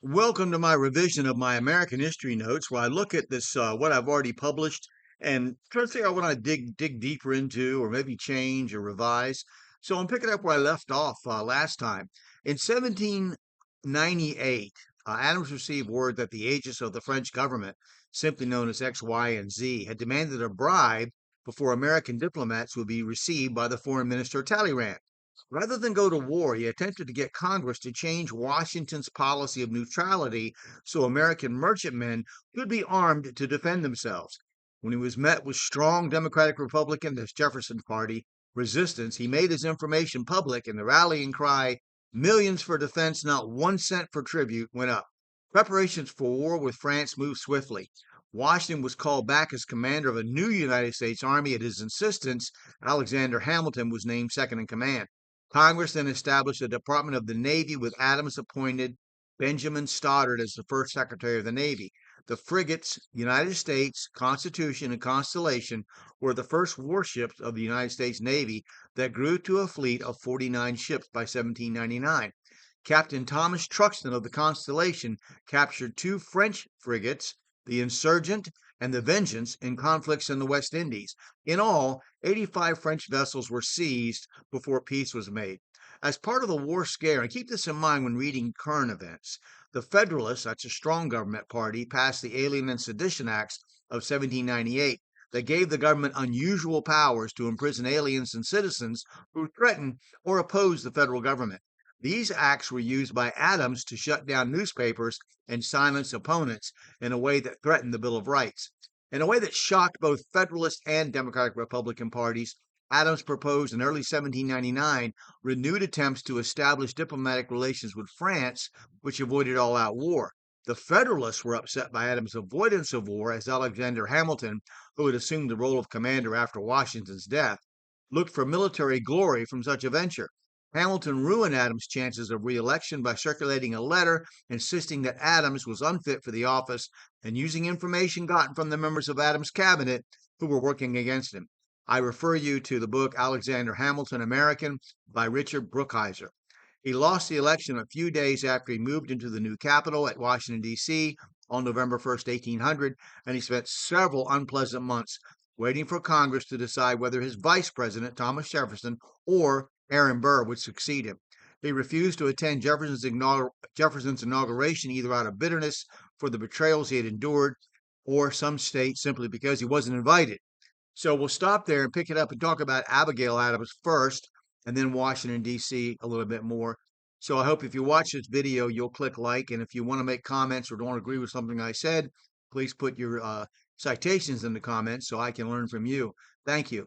Welcome to my revision of my American history notes, where I look at this what I've already published and try to figure out what I dig deeper into, or maybe change or revise. So I'm picking up where I left off last time. In 1798, Adams received word that the agents of the French government, simply known as X, Y, and Z, had demanded a bribe before American diplomats would be received by the foreign minister Talleyrand. Rather than go to war, he attempted to get Congress to change Washington's policy of neutrality so American merchantmen could be armed to defend themselves. When he was met with strong Democratic Republican, that's Jefferson Party, resistance, he made his information public, and the rallying cry, "Millions for defense, not 1 cent for tribute," went up. Preparations for war with France moved swiftly. Washington was called back as commander of a new United States Army. At his insistence, Alexander Hamilton was named second in command. Congress then established a Department of the Navy with Adams appointed Benjamin Stoddard as the first Secretary of the Navy. The frigates, United States, Constitution, and Constellation were the first warships of the United States Navy that grew to a fleet of 49 ships by 1799. Captain Thomas Truxtun of the Constellation captured two French frigates, the Insurgent and the Vengeance, in conflicts in the West Indies. In all, 85 French vessels were seized before peace was made. As part of the war scare, and keep this in mind when reading current events, the Federalists, that's a strong government party, passed the Alien and Sedition Acts of 1798 that gave the government unusual powers to imprison aliens and citizens who threatened or opposed the federal government. These acts were used by Adams to shut down newspapers and silence opponents in a way that threatened the Bill of Rights. In a way that shocked both Federalist and Democratic Republican parties, Adams proposed in early 1799 renewed attempts to establish diplomatic relations with France, which avoided all out war. The Federalists were upset by Adams' avoidance of war, as Alexander Hamilton, who had assumed the role of commander after Washington's death, looked for military glory from such a venture. Hamilton ruined Adams' chances of re-election by circulating a letter insisting that Adams was unfit for the office and using information gotten from the members of Adams' cabinet who were working against him. I refer you to the book Alexander Hamilton American by Richard Brookhiser. He lost the election a few days after he moved into the new capital at Washington, D.C. on November 1st, 1800, and he spent several unpleasant months waiting for Congress to decide whether his vice president, Thomas Jefferson, or Aaron Burr would succeed him. He refused to attend Jefferson's inauguration either out of bitterness for the betrayals he had endured, or some state simply because he wasn't invited. So we'll stop there and pick it up and talk about Abigail Adams first, and then Washington, D.C. a little bit more. So I hope if you watch this video, you'll click like, and if you want to make comments or don't agree with something I said, please put your citations in the comments so I can learn from you. Thank you.